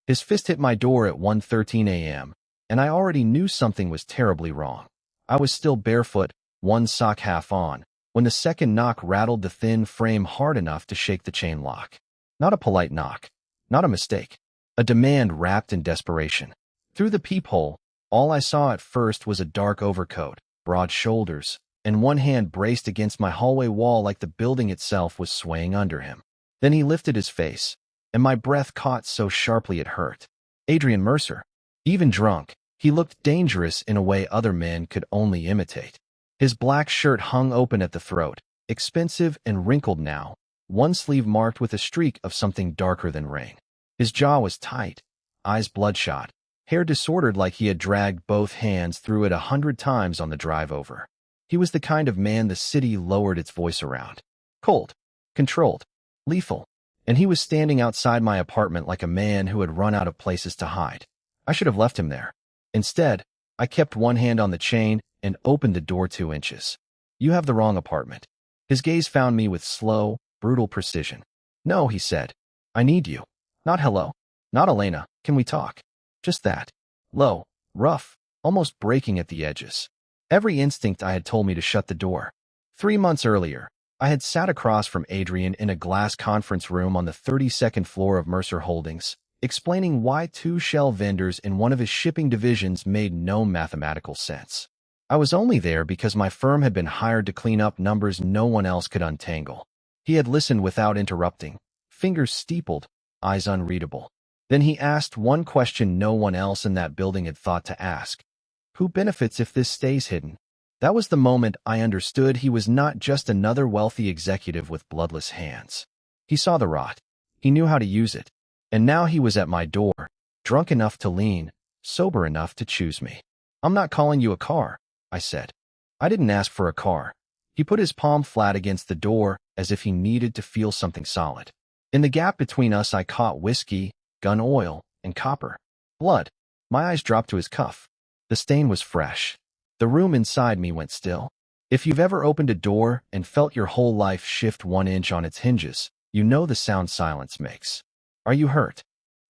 His fist hit my door at 1:13 a.m., and I already knew something was terribly wrong. I was still barefoot, one sock half on, when the second knock rattled the thin frame hard enough to shake the chain lock. Not a polite knock. Not a mistake. A demand wrapped in desperation. Through the peephole, all I saw at first was a dark overcoat, broad shoulders, and one hand braced against my hallway wall like the building itself was swaying under him. Then he lifted his face, and my breath caught so sharply it hurt. Adrien Mercer. Even drunk, he looked dangerous in a way other men could only imitate. His black shirt hung open at the throat, expensive and wrinkled now, one sleeve marked with a streak of something darker than rain. His jaw was tight, eyes bloodshot, hair disordered like he had dragged both hands through it 100 times on the drive over. He was the kind of man the city lowered its voice around. Cold, controlled, lethal. And he was standing outside my apartment like a man who had run out of places to hide. I should have left him there. Instead, I kept one hand on the chain and opened the door 2 inches. You have the wrong apartment. His gaze found me with slow, brutal precision. No, he said. I need you. Not hello. Not Elena. Can we talk? Just that. Low, rough, almost breaking at the edges. Every instinct I had told me to shut the door. 3 months earlier, I had sat across from Adrien in a glass conference room on the 32nd floor of Mercer Holdings, explaining why 2 shell vendors in one of his shipping divisions made no mathematical sense. I was only there because my firm had been hired to clean up numbers no one else could untangle. He had listened without interrupting, fingers steepled, eyes unreadable. Then he asked one question no one else in that building had thought to ask. Who benefits if this stays hidden? That was the moment I understood he was not just another wealthy executive with bloodless hands. He saw the rot. He knew how to use it. And now he was at my door, drunk enough to lean, sober enough to choose me. I'm not calling you a car, I said. I didn't ask for a car. He put his palm flat against the door as if he needed to feel something solid. In the gap between us, I caught whiskey, gun oil, and copper. Blood. My eyes dropped to his cuff. The stain was fresh. The room inside me went still. If you've ever opened a door and felt your whole life shift 1 inch on its hinges, you know the sound silence makes. Are you hurt?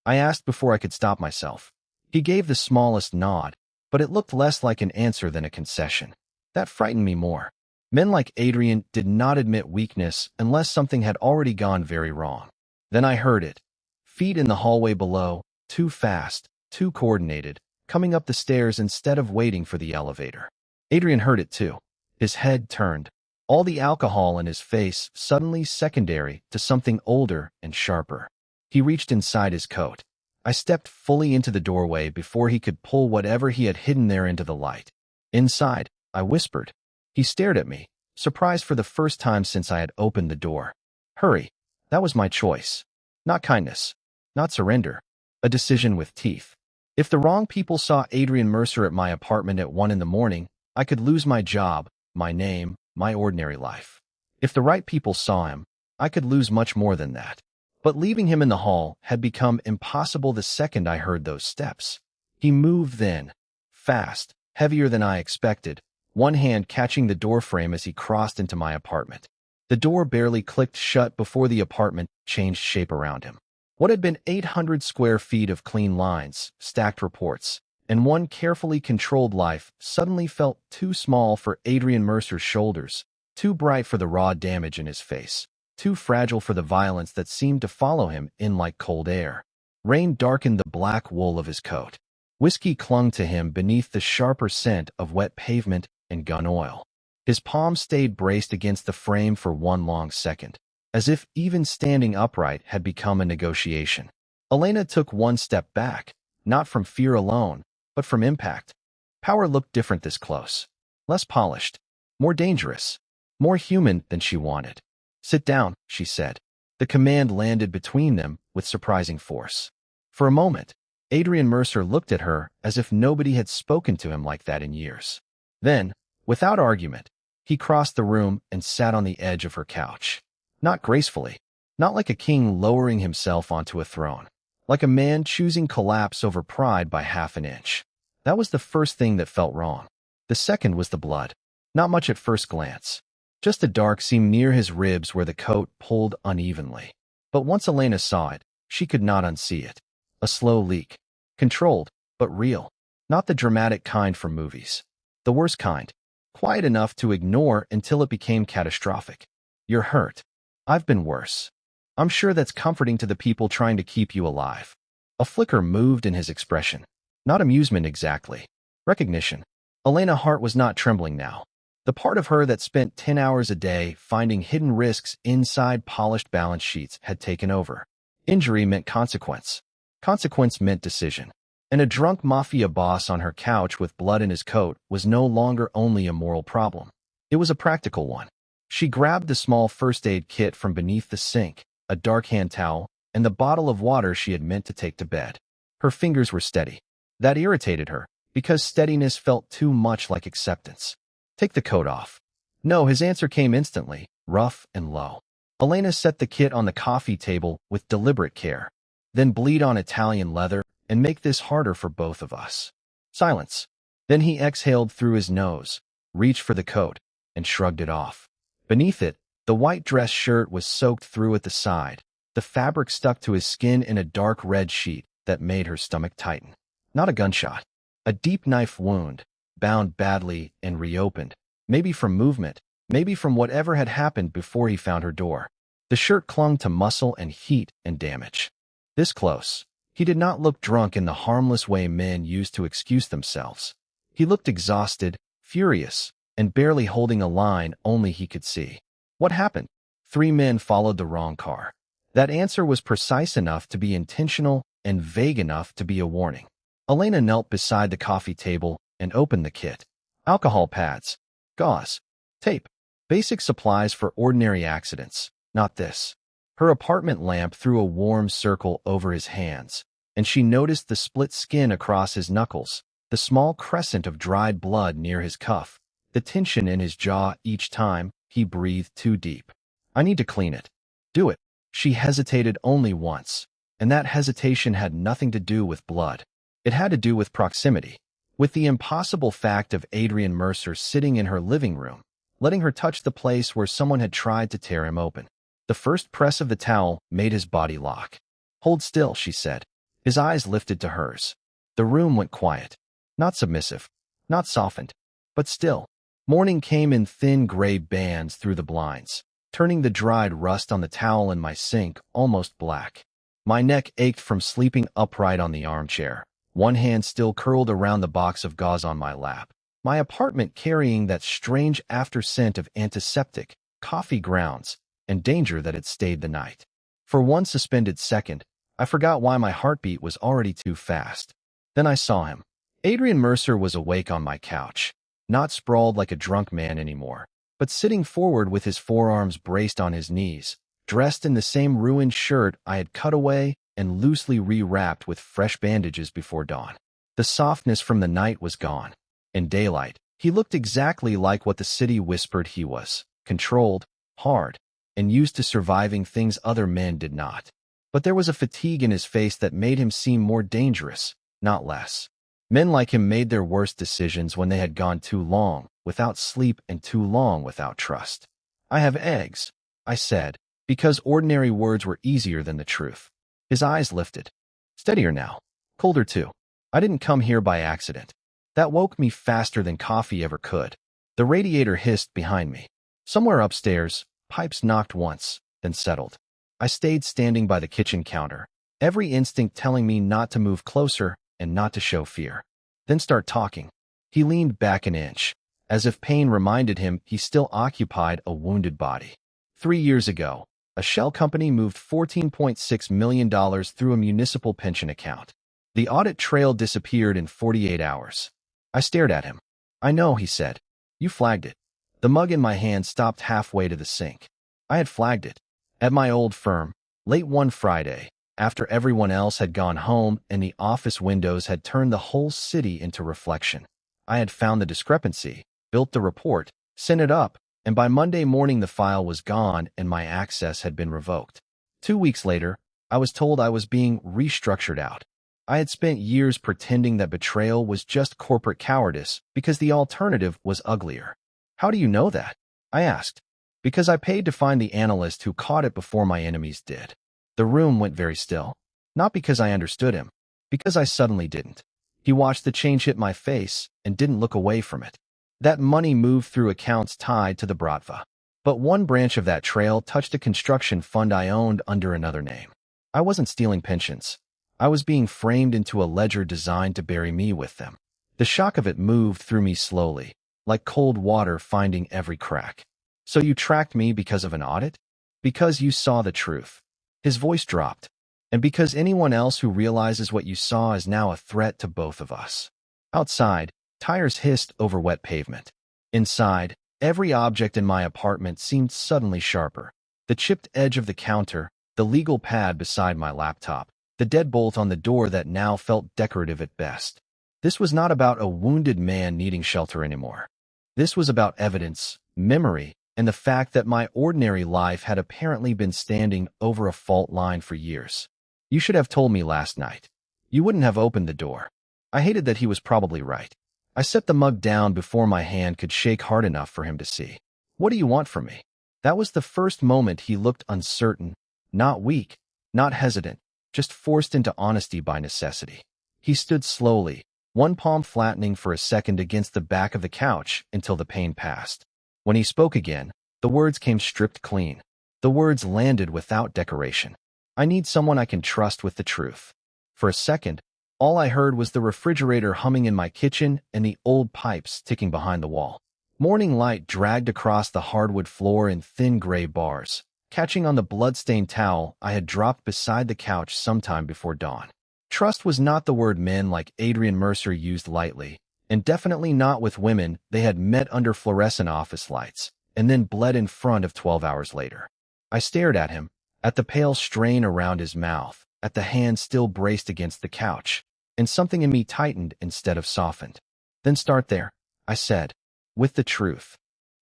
I asked before I could stop myself. He gave the smallest nod, but it looked less like an answer than a concession. That frightened me more. Men like Adrien did not admit weakness unless something had already gone very wrong. Then I heard it. Feet in the hallway below, too fast, too coordinated, coming up the stairs instead of waiting for the elevator. Adrien heard it too. His head turned. All the alcohol in his face suddenly secondary to something older and sharper. He reached inside his coat. I stepped fully into the doorway before he could pull whatever he had hidden there into the light. Inside, I whispered. He stared at me, surprised for the first time since I had opened the door. Hurry. That was my choice. Not kindness. Not surrender. A decision with teeth. If the wrong people saw Adrien Mercer at my apartment at 1 in the morning, I could lose my job, my name, my ordinary life. If the right people saw him, I could lose much more than that. But leaving him in the hall had become impossible the second I heard those steps. He moved then, fast, heavier than I expected, one hand catching the doorframe as he crossed into my apartment. The door barely clicked shut before the apartment changed shape around him. What had been 800 square feet of clean lines, stacked reports, and one carefully controlled life suddenly felt too small for Adrien Mercer's shoulders, too bright for the raw damage in his face, too fragile for the violence that seemed to follow him in like cold air. Rain darkened the black wool of his coat. Whiskey clung to him beneath the sharper scent of wet pavement and gun oil. His palm stayed braced against the frame for one long second, as if even standing upright had become a negotiation. Elena took one step back, not from fear alone, but from impact. Power looked different this close. Less polished, more dangerous, more human than she wanted. Sit down, she said. The command landed between them with surprising force. For a moment, Adrien Mercer looked at her as if nobody had spoken to him like that in years. Then, without argument, he crossed the room and sat on the edge of her couch. Not gracefully, not like a king lowering himself onto a throne, like a man choosing collapse over pride by half an inch. That was the first thing that felt wrong. The second was the blood. Not much at first glance. Just a dark seam near his ribs where the coat pulled unevenly. But once Elena saw it, she could not unsee it. A slow leak. Controlled, but real. Not the dramatic kind from movies. The worst kind. Quiet enough to ignore until it became catastrophic. You're hurt. I've been worse. I'm sure that's comforting to the people trying to keep you alive. A flicker moved in his expression. Not amusement exactly. Recognition. Elena's heart was not trembling now. The part of her that spent 10 hours a day finding hidden risks inside polished balance sheets had taken over. Injury meant consequence. Consequence meant decision. And a drunk mafia boss on her couch with blood in his coat was no longer only a moral problem. It was a practical one. She grabbed the small first aid kit from beneath the sink, a dark hand towel, and the bottle of water she had meant to take to bed. Her fingers were steady. That irritated her, because steadiness felt too much like acceptance. Take the coat off. No, his answer came instantly, rough and low. Elena set the kit on the coffee table with deliberate care. Then bleed on Italian leather and make this harder for both of us. Silence. Then he exhaled through his nose, reached for the coat, and shrugged it off. Beneath it, the white dress shirt was soaked through at the side. The fabric stuck to his skin in a dark red sheet that made her stomach tighten. Not a gunshot. A deep knife wound, bound badly and reopened, maybe from movement, maybe from whatever had happened before he found her door. The shirt clung to muscle and heat and damage. This close. He did not look drunk in the harmless way men use to excuse themselves. He looked exhausted, furious, and barely holding a line only he could see. What happened? 3 men followed the wrong car. That answer was precise enough to be intentional and vague enough to be a warning. Elena knelt beside the coffee table and opened the kit. Alcohol pads, gauze, tape, basic supplies for ordinary accidents, not this. Her apartment lamp threw a warm circle over his hands, and she noticed the split skin across his knuckles, the small crescent of dried blood near his cuff, the tension in his jaw each time he breathed too deep. I need to clean it. Do it. She hesitated only once, and that hesitation had nothing to do with blood. It had to do with proximity, with the impossible fact of Adrien Mercer sitting in her living room, letting her touch the place where someone had tried to tear him open. The first press of the towel made his body lock. Hold still, she said. His eyes lifted to hers. The room went quiet. Not submissive, not softened, but still. Morning came in thin gray bands through the blinds, turning the dried rust on the towel in my sink almost black. My neck ached from sleeping upright on the armchair, one hand still curled around the box of gauze on my lap. My apartment carrying that strange after scent of antiseptic, coffee grounds, and danger that had stayed the night. For one suspended second, I forgot why my heartbeat was already too fast. Then I saw him. Adrien Mercer was awake on my couch, not sprawled like a drunk man anymore, but sitting forward with his forearms braced on his knees, dressed in the same ruined shirt I had cut away and loosely rewrapped with fresh bandages before dawn. The softness from the night was gone. In daylight, he looked exactly like what the city whispered he was, controlled, hard, and used to surviving things other men did not. But there was a fatigue in his face that made him seem more dangerous, not less. Men like him made their worst decisions when they had gone too long without sleep and too long without trust. I have eggs, I said, because ordinary words were easier than the truth. His eyes lifted. Steadier now. Colder too. I didn't come here by accident. That woke me faster than coffee ever could. The radiator hissed behind me. Somewhere upstairs, pipes knocked once, then settled. I stayed standing by the kitchen counter, every instinct telling me not to move closer and not to show fear. Then start talking. He leaned back an inch, as if pain reminded him he still occupied a wounded body. 3 years ago, a shell company moved $14.6 million through a municipal pension account. The audit trail disappeared in 48 hours. I stared at him. I know, he said. You flagged it. The mug in my hand stopped halfway to the sink. I had flagged it. At my old firm, late one Friday, after everyone else had gone home and the office windows had turned the whole city into reflection. I had found the discrepancy, built the report, sent it up, and by Monday morning the file was gone and my access had been revoked. 2 weeks later, I was told I was being restructured out. I had spent years pretending that betrayal was just corporate cowardice because the alternative was uglier. How do you know that? I asked. Because I paid to find the analyst who caught it before my enemies did. The room went very still. Not because I understood him, because I suddenly didn't. He watched the change hit my face and didn't look away from it. That money moved through accounts tied to the Bratva. But one branch of that trail touched a construction fund I owned under another name. I wasn't stealing pensions. I was being framed into a ledger designed to bury me with them. The shock of it moved through me slowly, like cold water finding every crack. So you tracked me because of an audit? Because you saw the truth. His voice dropped. And because anyone else who realizes what you saw is now a threat to both of us. Outside, tires hissed over wet pavement. Inside, every object in my apartment seemed suddenly sharper. The chipped edge of the counter, the legal pad beside my laptop, the deadbolt on the door that now felt decorative at best. This was not about a wounded man needing shelter anymore. This was about evidence, memory, and the fact that my ordinary life had apparently been standing over a fault line for years. You should have told me last night. You wouldn't have opened the door. I hated that he was probably right. I set the mug down before my hand could shake hard enough for him to see. What do you want from me? That was the first moment he looked uncertain, not weak, not hesitant, just forced into honesty by necessity. He stood slowly, one palm flattening for a second against the back of the couch until the pain passed. When he spoke again, the words came stripped clean. The words landed without decoration. I need someone I can trust with the truth. For a second, all I heard was the refrigerator humming in my kitchen and the old pipes ticking behind the wall. Morning light dragged across the hardwood floor in thin gray bars, catching on the blood-stained towel I had dropped beside the couch sometime before dawn. Trust was not the word men like Adrien Mercer used lightly, and definitely not with women they had met under fluorescent office lights, and then bled in front of 12 hours later. I stared at him, at the pale strain around his mouth, at the hand still braced against the couch, and something in me tightened instead of softened. Then start there, I said, with the truth.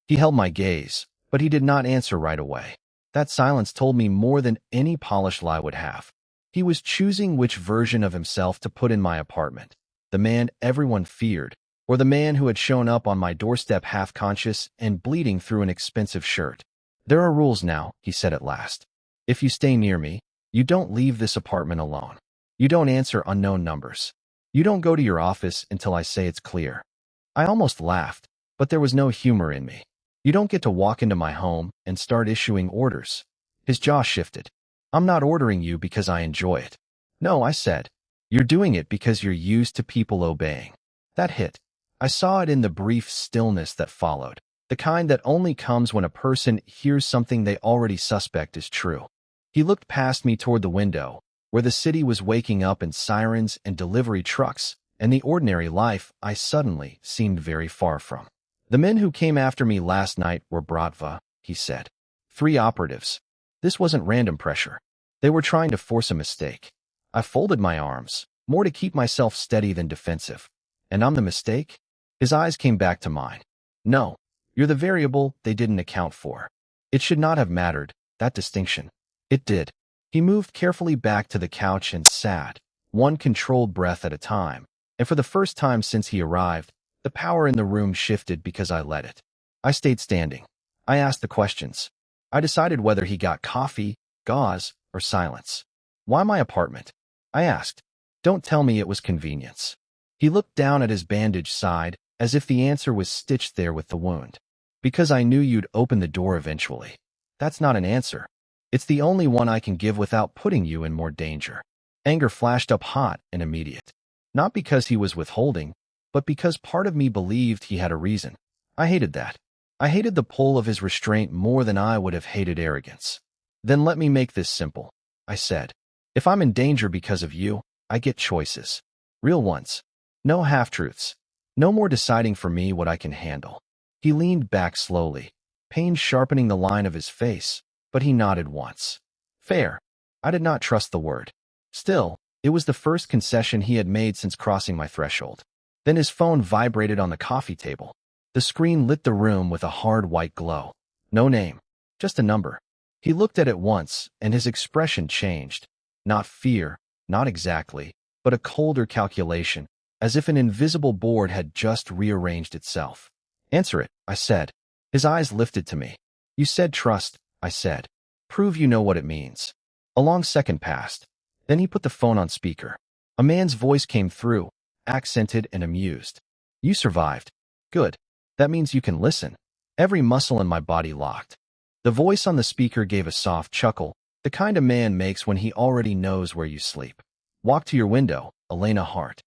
He held my gaze, but he did not answer right away. That silence told me more than any polished lie would have. He was choosing which version of himself to put in my apartment, the man everyone feared, or the man who had shown up on my doorstep half-conscious and bleeding through an expensive shirt. There are rules now, he said at last. If you stay near me, you don't leave this apartment alone. You don't answer unknown numbers. You don't go to your office until I say it's clear. I almost laughed, but there was no humor in me. You don't get to walk into my home and start issuing orders. His jaw shifted. I'm not ordering you because I enjoy it. No, I said. You're doing it because you're used to people obeying. That hit. I saw it in the brief stillness that followed, the kind that only comes when a person hears something they already suspect is true. He looked past me toward the window, where the city was waking up in sirens and delivery trucks, and the ordinary life I suddenly seemed very far from. The men who came after me last night were Bratva, he said. 3 operatives. This wasn't random pressure. They were trying to force a mistake. I folded my arms, more to keep myself steady than defensive. And I'm the mistake? His eyes came back to mine. No, you're the variable they didn't account for. It should not have mattered, that distinction. It did. He moved carefully back to the couch and sat, one controlled breath at a time, and for the first time since he arrived, the power in the room shifted because I let it. I stayed standing. I asked the questions. I decided whether he got coffee, gauze, or silence. Why my apartment? I asked. Don't tell me it was convenience. He looked down at his bandaged side, as if the answer was stitched there with the wound. Because I knew you'd open the door eventually. That's not an answer. It's the only one I can give without putting you in more danger. Anger flashed up hot and immediate. Not because he was withholding, but because part of me believed he had a reason. I hated that. I hated the pull of his restraint more than I would have hated arrogance. Then let me make this simple, I said. If I'm in danger because of you, I get choices. Real ones. No half-truths. No more deciding for me what I can handle. He leaned back slowly, pain sharpening the line of his face, but he nodded once. Fair. I did not trust the word. Still, it was the first concession he had made since crossing my threshold. Then his phone vibrated on the coffee table. The screen lit the room with a hard white glow. No name. Just a number. He looked at it once, and his expression changed. Not fear, not exactly, but a colder calculation, as if an invisible board had just rearranged itself. Answer it, I said. His eyes lifted to me. You said trust, I said. Prove you know what it means. A long second passed. Then he put the phone on speaker. A man's voice came through, accented and amused. You survived. Good. That means you can listen. Every muscle in my body locked. The voice on the speaker gave a soft chuckle, the kind a man makes when he already knows where you sleep. Walk to your window, Elena Hart.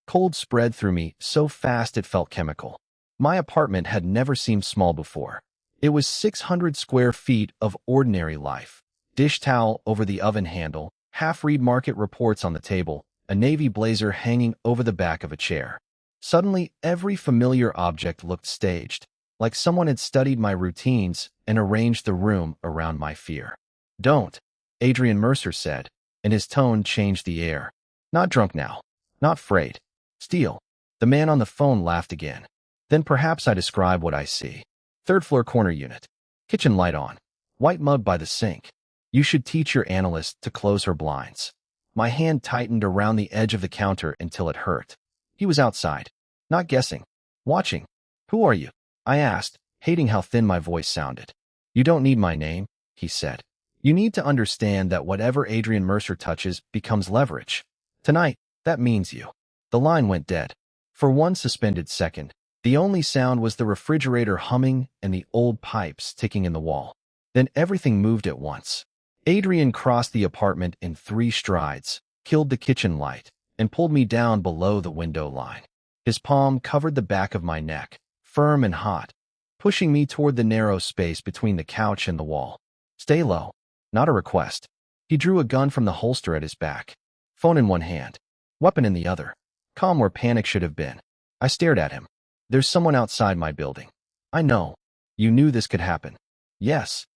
Cold spread through me so fast it felt chemical. My apartment had never seemed small before. It was 600 square feet of ordinary life. Dish towel over the oven handle, half-read market reports on the table, a navy blazer hanging over the back of a chair. Suddenly, every familiar object looked staged, like someone had studied my routines and arranged the room around my fear. Don't, Adrien Mercer said, and his tone changed the air. Not drunk now. Not afraid. Steal. The man on the phone laughed again. Then perhaps I describe what I see. Third floor corner unit. Kitchen light on. White mug by the sink. You should teach your analyst to close her blinds. My hand tightened around the edge of the counter until it hurt. He was outside. Not guessing. Watching. Who are you? I asked, hating how thin my voice sounded. You don't need my name, he said. You need to understand that whatever Adrien Mercer touches becomes leverage. Tonight, that means you. The line went dead. For one suspended second, the only sound was the refrigerator humming and the old pipes ticking in the wall. Then everything moved at once. Adrien crossed the apartment in 3 strides, killed the kitchen light, and pulled me down below the window line. His palm covered the back of my neck, firm and hot, pushing me toward the narrow space between the couch and the wall. Stay low. Not a request. He drew a gun from the holster at his back. Phone in one hand, weapon in the other. Calm where panic should have been. I stared at him. There's someone outside my building. I know. You knew this could happen. Yes.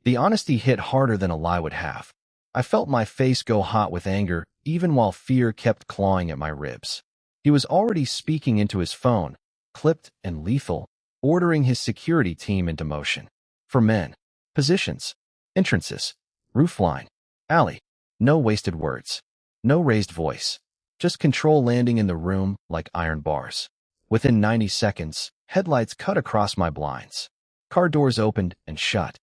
The honesty hit harder than a lie would have. I felt my face go hot with anger, even while fear kept clawing at my ribs. He was already speaking into his phone, clipped and lethal, ordering his security team into motion. For men. Positions. Entrances. Roofline. Alley. No wasted words. No raised voice. Just control landing in the room like iron bars. Within 90 seconds, headlights cut across my blinds. Car doors opened and shut.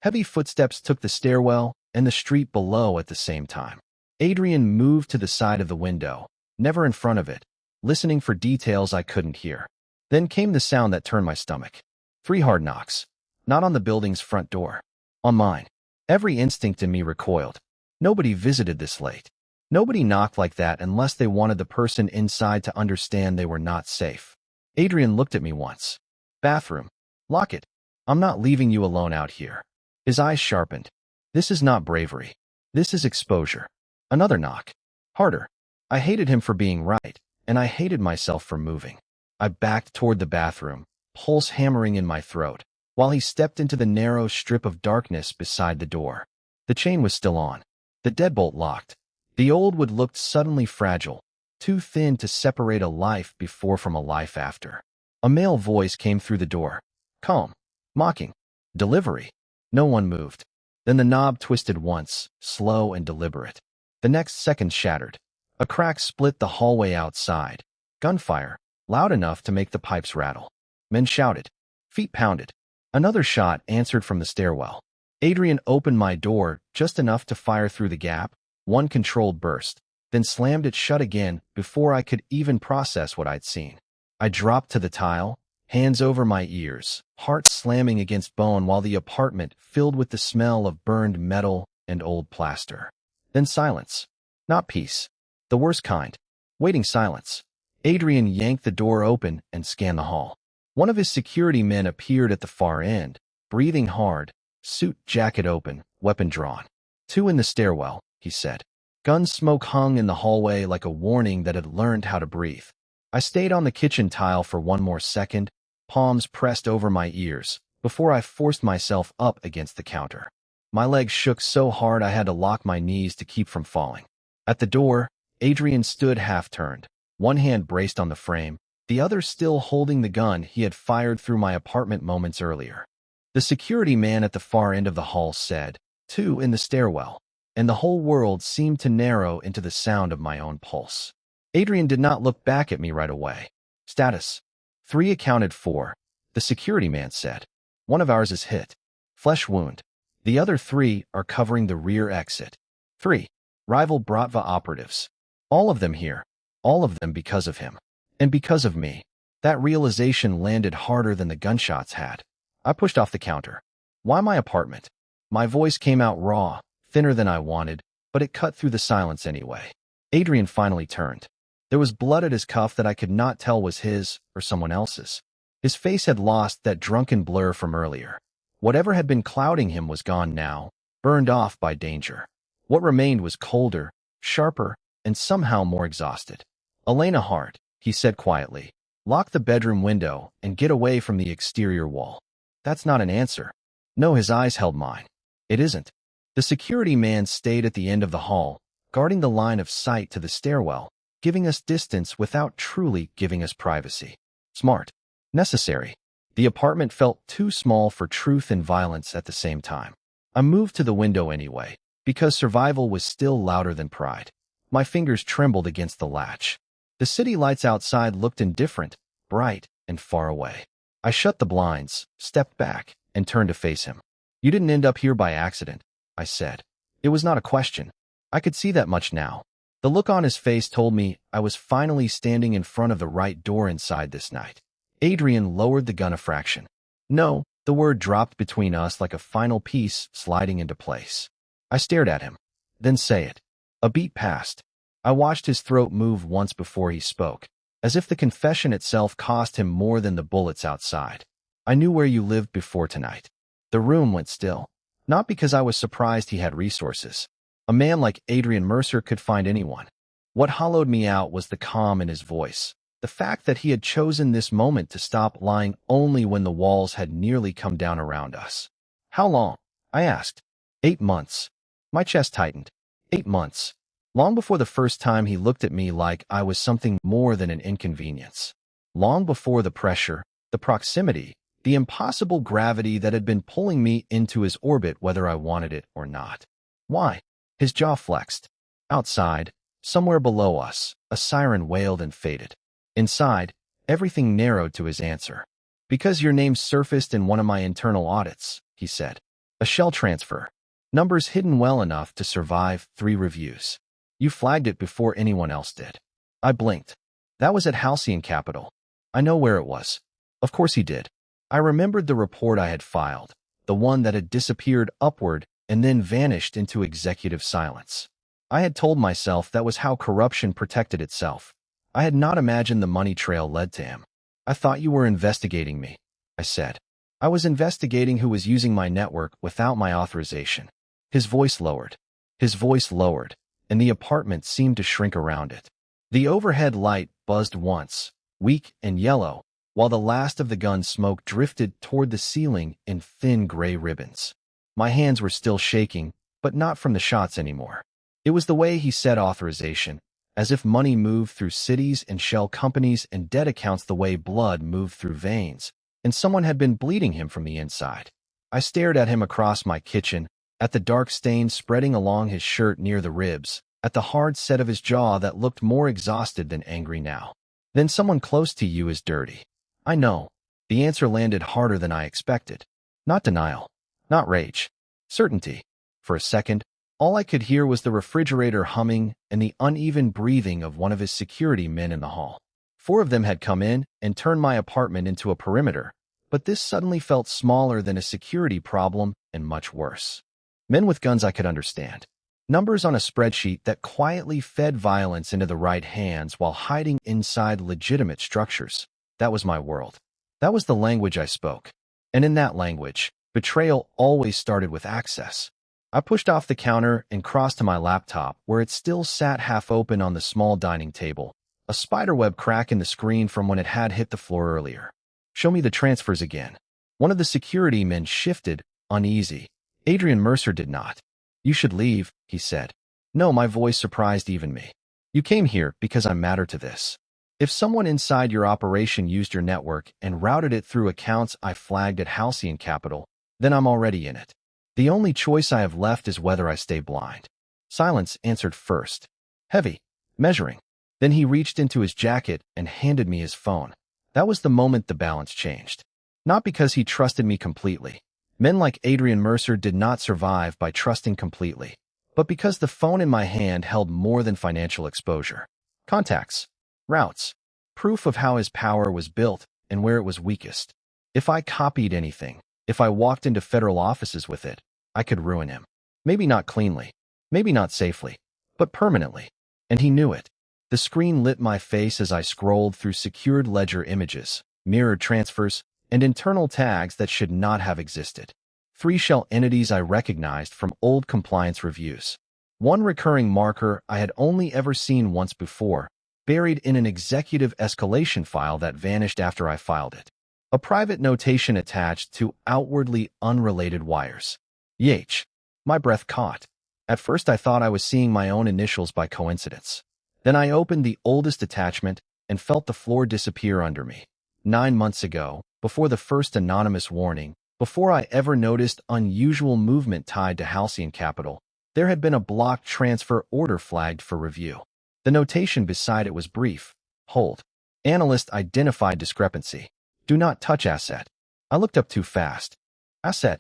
Heavy footsteps took the stairwell and the street below at the same time. Adrien moved to the side of the window, never in front of it, listening for details I couldn't hear. Then came the sound that turned my stomach. 3 hard knocks. Not on the building's front door. On mine. Every instinct in me recoiled. Nobody visited this late. Nobody knocked like that unless they wanted the person inside to understand they were not safe. Adrien looked at me once. Bathroom. Lock it. I'm not leaving you alone out here. His eyes sharpened. This is not bravery. This is exposure. Another knock. Harder. I hated him for being right, and I hated myself for moving. I backed toward the bathroom, pulse hammering in my throat, while he stepped into the narrow strip of darkness beside the door. The chain was still on. The deadbolt locked. The old wood looked suddenly fragile, too thin to separate a life before from a life after. A male voice came through the door. Calm. Mocking. Delivery. No one moved. Then the knob twisted once, slow and deliberate. The next second shattered. A crack split the hallway outside. Gunfire, loud enough to make the pipes rattle. Men shouted. Feet pounded. Another shot answered from the stairwell. Adrien opened my door just enough to fire through the gap, one controlled burst, then slammed it shut again before I could even process what I'd seen. I dropped to the tile, hands over my ears, heart slamming against bone while the apartment filled with the smell of burned metal and old plaster. Then silence. Not peace. The worst kind. Waiting silence. Adrien yanked the door open and scanned the hall. One of his security men appeared at the far end, breathing hard, suit jacket open, weapon drawn. 2 in the stairwell, he said. Gun smoke hung in the hallway like a warning that had learned how to breathe. I stayed on the kitchen tile for one more second, palms pressed over my ears, before I forced myself up against the counter. My legs shook so hard I had to lock my knees to keep from falling. At the door, Adrien stood half-turned, one hand braced on the frame, the other still holding the gun he had fired through my apartment moments earlier. The security man at the far end of the hall said, 2 in the stairwell, and the whole world seemed to narrow into the sound of my own pulse. Adrien did not look back at me right away. Status. 3 accounted for, the security man said. 1 of ours is hit. Flesh wound. The other 3 are covering the rear exit. 3. rival Bratva operatives. All of them here. All of them because of him. And because of me. That realization landed harder than the gunshots had. I pushed off the counter. Why my apartment? My voice came out raw, thinner than I wanted, but it cut through the silence anyway. Adrien finally turned. There was blood at his cuff that I could not tell was his or someone else's. His face had lost that drunken blur from earlier. Whatever had been clouding him was gone now, burned off by danger. What remained was colder, sharper, and somehow more exhausted. Elena Hart, he said quietly, lock the bedroom window and get away from the exterior wall. That's not an answer. No, his eyes held mine. It isn't. The security man stayed at the end of the hall, guarding the line of sight to the stairwell, giving us distance without truly giving us privacy. Smart. Necessary. The apartment felt too small for truth and violence at the same time. I moved to the window anyway, because survival was still louder than pride. My fingers trembled against the latch. The city lights outside looked indifferent, bright, and far away. I shut the blinds, stepped back, and turned to face him. You didn't end up here by accident, I said. It was not a question. I could see that much now. The look on his face told me I was finally standing in front of the right door inside this night. Adrien lowered the gun a fraction. No, the word dropped between us like a final piece sliding into place. I stared at him. Then say it. A beat passed. I watched his throat move once before he spoke, as if the confession itself cost him more than the bullets outside. I knew where you lived before tonight. The room went still. Not because I was surprised he had resources. A man like Adrien Mercer could find anyone. What hollowed me out was the calm in his voice. The fact that he had chosen this moment to stop lying only when the walls had nearly come down around us. How long? I asked. 8 months. My chest tightened. 8 months. Long before the first time he looked at me like I was something more than an inconvenience. Long before the pressure, the proximity, the impossible gravity that had been pulling me into his orbit whether I wanted it or not. Why? His jaw flexed. Outside, somewhere below us, a siren wailed and faded. Inside, everything narrowed to his answer. Because your name surfaced in one of my internal audits, he said. A shell transfer. Numbers hidden well enough to survive 3 reviews. You flagged it before anyone else did. I blinked. That was at Halcyon Capital. I know where it was. Of course he did. I remembered the report I had filed, the one that had disappeared upward and then vanished into executive silence. I had told myself that was how corruption protected itself. I had not imagined the money trail led to him. I thought you were investigating me, I said. I was investigating who was using my network without my authorization. His voice lowered. His voice lowered, and the apartment seemed to shrink around it. The overhead light buzzed once, weak and yellow, while the last of the gun smoke drifted toward the ceiling in thin gray ribbons. My hands were still shaking, but not from the shots anymore. It was the way he said authorization, as if money moved through cities and shell companies and debt accounts the way blood moved through veins, and someone had been bleeding him from the inside. I stared at him across my kitchen, at the dark stains spreading along his shirt near the ribs, at the hard set of his jaw that looked more exhausted than angry now. Then someone close to you is dirty. I know. The answer landed harder than I expected. Not denial. Not rage. Certainty. For a second, all I could hear was the refrigerator humming and the uneven breathing of one of his security men in the hall. 4 of them had come in and turned my apartment into a perimeter, but this suddenly felt smaller than a security problem and much worse. Men with guns I could understand. Numbers on a spreadsheet that quietly fed violence into the right hands while hiding inside legitimate structures. That was my world. That was the language I spoke. And in that language, betrayal always started with access. I pushed off the counter and crossed to my laptop, where it still sat half open on the small dining table, a spiderweb crack in the screen from when it had hit the floor earlier. Show me the transfers again. One of the security men shifted, uneasy. Adrien Mercer did not. You should leave, he said. No, my voice surprised even me. You came here because I matter to this. If someone inside your operation used your network and routed it through accounts I flagged at Halcyon Capital, then I'm already in it. The only choice I have left is whether I stay blind. Silence answered first. Heavy. Measuring. Then he reached into his jacket and handed me his phone. That was the moment the balance changed. Not because he trusted me completely. Men like Adrien Mercer did not survive by trusting completely, but because the phone in my hand held more than financial exposure. Contacts, routes, proof of how his power was built and where it was weakest. If I copied anything, if I walked into federal offices with it, I could ruin him. Maybe not cleanly, maybe not safely, but permanently. And he knew it. The screen lit my face as I scrolled through secured ledger images, mirrored transfers, and internal tags that should not have existed. 3 shell entities I recognized from old compliance reviews. One recurring marker I had only ever seen once before, buried in an executive escalation file that vanished after I filed it. A private notation attached to outwardly unrelated wires. Yach. My breath caught. At first I thought I was seeing my own initials by coincidence. Then I opened the oldest attachment and felt the floor disappear under me. 9 months ago, before the first anonymous warning, before I ever noticed unusual movement tied to Halcyon Capital, there had been a blocked transfer order flagged for review. The notation beside it was brief. Hold. Analyst identified discrepancy. Do not touch asset. I looked up too fast. Asset.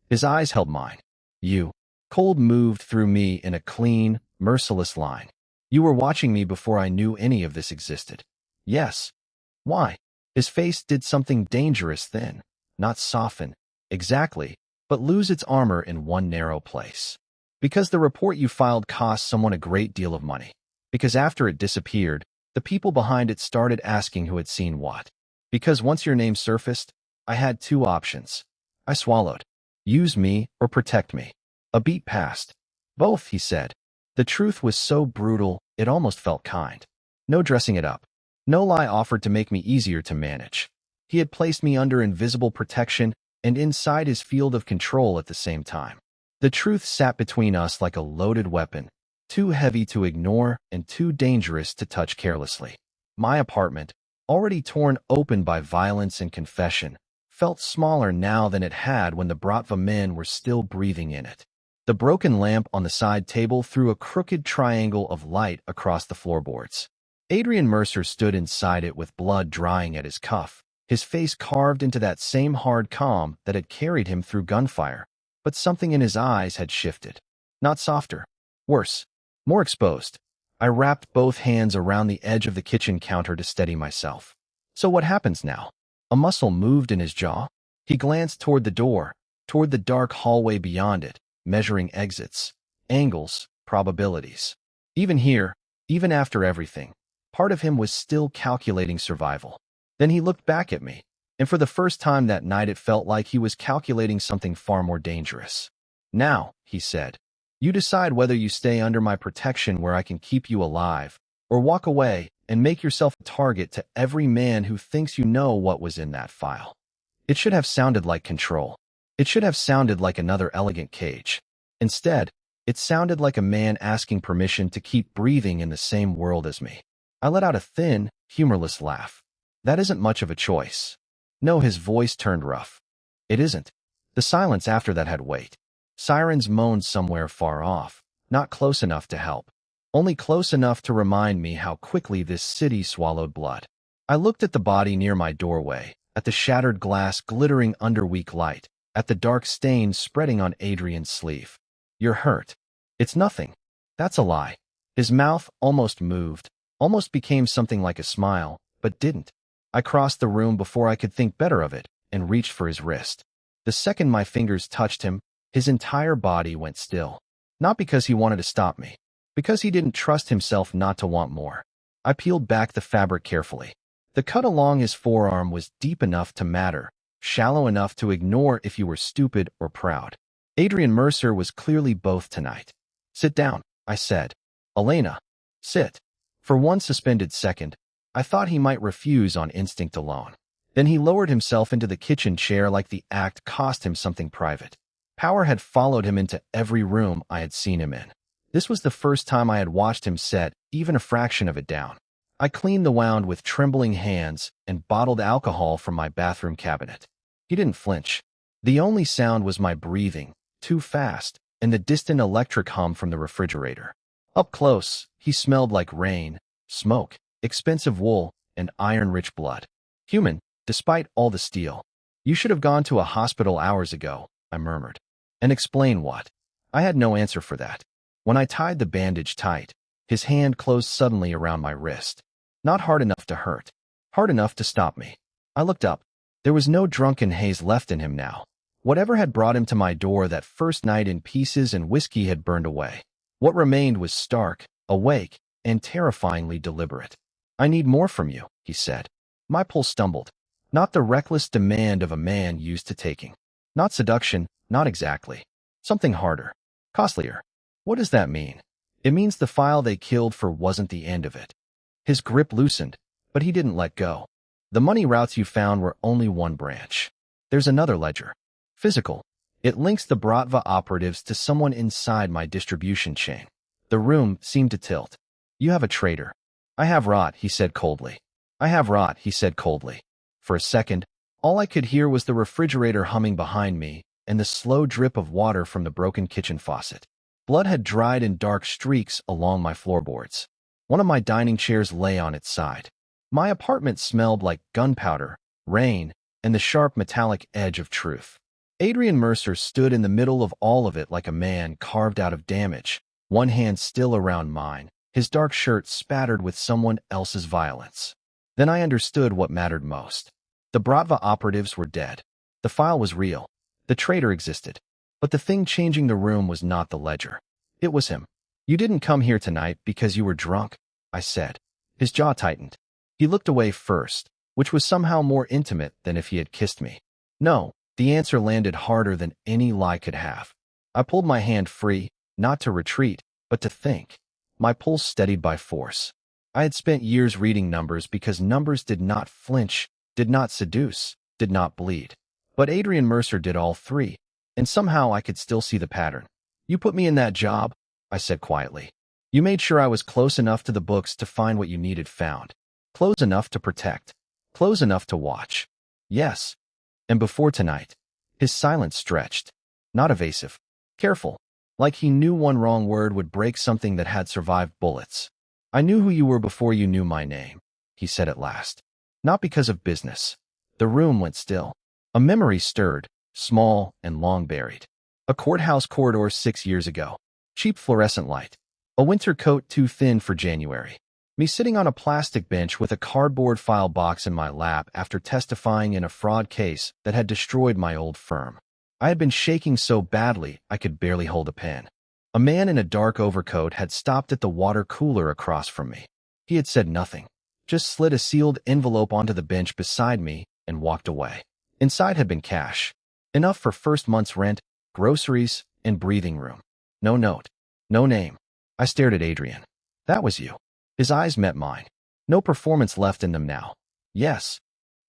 His eyes held mine. You. Cold moved through me in a clean, merciless line. You were watching me before I knew any of this existed. Yes. Why? His face did something dangerous then. Not soften. Exactly. But lose its armor in one narrow place. Because the report you filed cost someone a great deal of money. Because after it disappeared, the people behind it started asking who had seen what. Because once your name surfaced, I had 2 options. I swallowed. Use me or protect me. A beat passed. Both, he said. The truth was so brutal, it almost felt kind. No dressing it up. No lie offered to make me easier to manage. He had placed me under invisible protection and inside his field of control at the same time. The truth sat between us like a loaded weapon, too heavy to ignore and too dangerous to touch carelessly. My apartment, already torn open by violence and confession, felt smaller now than it had when the Bratva men were still breathing in it. The broken lamp on the side table threw a crooked triangle of light across the floorboards. Adrien Mercer stood inside it with blood drying at his cuff, his face carved into that same hard calm that had carried him through gunfire. But something in his eyes had shifted. Not softer. Worse. More exposed. I wrapped both hands around the edge of the kitchen counter to steady myself. So what happens now? A muscle moved in his jaw. He glanced toward the door, toward the dark hallway beyond it, measuring exits, angles, probabilities. Even here, even after everything, part of him was still calculating survival. Then he looked back at me, and for the first time that night it felt like he was calculating something far more dangerous. Now, he said, you decide whether you stay under my protection where I can keep you alive, or walk away and make yourself a target to every man who thinks you know what was in that file. It should have sounded like control. It should have sounded like another elegant cage. Instead, it sounded like a man asking permission to keep breathing in the same world as me. I let out a thin, humorless laugh. That isn't much of a choice. No, his voice turned rough. It isn't. The silence after that had weight. Sirens moaned somewhere far off, not close enough to help. Only close enough to remind me how quickly this city swallowed blood. I looked at the body near my doorway, at the shattered glass glittering under weak light, at the dark stains spreading on Adrien's sleeve. You're hurt. It's nothing. That's a lie. His mouth almost moved, almost became something like a smile, but didn't. I crossed the room before I could think better of it and reached for his wrist. The second my fingers touched him, his entire body went still. Not because he wanted to stop me, because he didn't trust himself not to want more. I peeled back the fabric carefully. The cut along his forearm was deep enough to matter, shallow enough to ignore if you were stupid or proud. Adrien Mercer was clearly both tonight. Sit down, I said. Elena, sit. For one suspended second, I thought he might refuse on instinct alone. Then he lowered himself into the kitchen chair like the act cost him something private. Power had followed him into every room I had seen him in. This was the first time I had watched him set even a fraction of it down. I cleaned the wound with trembling hands and bottled alcohol from my bathroom cabinet. He didn't flinch. The only sound was my breathing, too fast, and the distant electric hum from the refrigerator. Up close, he smelled like rain, smoke, expensive wool, and iron-rich blood. Human, despite all the steel. You should have gone to a hospital hours ago, I murmured. And explain what? I had no answer for that. When I tied the bandage tight, his hand closed suddenly around my wrist. Not hard enough to hurt, hard enough to stop me. I looked up. There was no drunken haze left in him now. Whatever had brought him to my door that first night in pieces and whiskey had burned away. What remained was stark, awake, and terrifyingly deliberate. "I need more from you," he said. My pulse stumbled. Not the reckless demand of a man used to taking. Not seduction, not exactly. Something harder. Costlier. What does that mean? It means the file they killed for wasn't the end of it. His grip loosened, but he didn't let go. The money routes you found were only one branch. There's another ledger. Physical. It links the Bratva operatives to someone inside my distribution chain. The room seemed to tilt. "You have a traitor." "I have rot," he said coldly. "I have rot," he said coldly. For a second, all I could hear was the refrigerator humming behind me and the slow drip of water from the broken kitchen faucet. Blood had dried in dark streaks along my floorboards. One of my dining chairs lay on its side. My apartment smelled like gunpowder, rain, and the sharp metallic edge of truth. Adrien Mercer stood in the middle of all of it like a man carved out of damage, one hand still around mine, his dark shirt spattered with someone else's violence. Then I understood what mattered most. The Bratva operatives were dead. The file was real. The traitor existed. But the thing changing the room was not the ledger. It was him. "You didn't come here tonight because you were drunk," I said. His jaw tightened. He looked away first, which was somehow more intimate than if he had kissed me. "No." The answer landed harder than any lie could have. I pulled my hand free, not to retreat, but to think. My pulse steadied by force. I had spent years reading numbers because numbers did not flinch, did not seduce, did not bleed. But Adrien Mercer did all three, and somehow I could still see the pattern. "You put me in that job," I said quietly. "You made sure I was close enough to the books to find what you needed found. Close enough to protect. Close enough to watch." "Yes." "And before tonight." His silence stretched. Not evasive. Careful. Like he knew one wrong word would break something that had survived bullets. "I knew who you were before you knew my name," he said at last. Not because of business. The room went still. A memory stirred, small and long buried. A courthouse corridor 6 years ago. Cheap fluorescent light. A winter coat too thin for January. Me sitting on a plastic bench with a cardboard file box in my lap after testifying in a fraud case that had destroyed my old firm. I had been shaking so badly I could barely hold a pen. A man in a dark overcoat had stopped at the water cooler across from me. He had said nothing, just slid a sealed envelope onto the bench beside me and walked away. Inside had been cash. Enough for first month's rent, groceries, and breathing room. No note. No name. I stared at Adrien. "That was you." His eyes met mine. No performance left in them now. "Yes."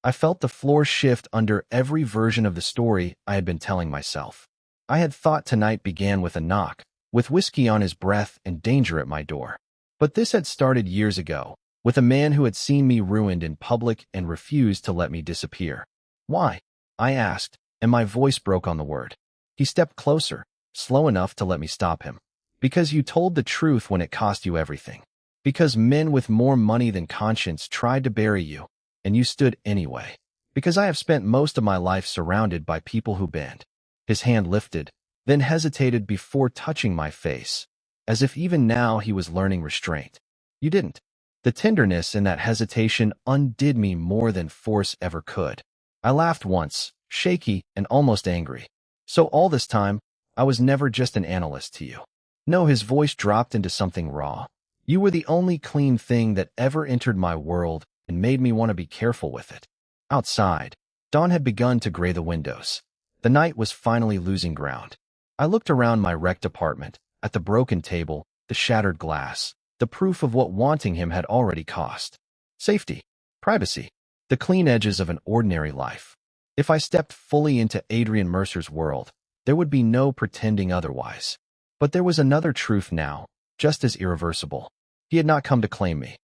I felt the floor shift under every version of the story I had been telling myself. I had thought tonight began with a knock, with whiskey on his breath and danger at my door. But this had started years ago, with a man who had seen me ruined in public and refused to let me disappear. "Why?" I asked, and my voice broke on the word. He stepped closer, slow enough to let me stop him. "Because you told the truth when it cost you everything. Because men with more money than conscience tried to bury you, and you stood anyway. Because I have spent most of my life surrounded by people who bend." His hand lifted, then hesitated before touching my face, as if even now he was learning restraint. "You didn't." The tenderness in that hesitation undid me more than force ever could. I laughed once, shaky and almost angry. "So all this time, I was never just an analyst to you." "No." His voice dropped into something raw. "You were the only clean thing that ever entered my world and made me want to be careful with it." Outside, dawn had begun to gray the windows. The night was finally losing ground. I looked around my wrecked apartment, at the broken table, the shattered glass, the proof of what wanting him had already cost. Safety, privacy, the clean edges of an ordinary life. If I stepped fully into Adrien Mercer's world, there would be no pretending otherwise. But there was another truth now, just as irreversible. He had not come to claim me.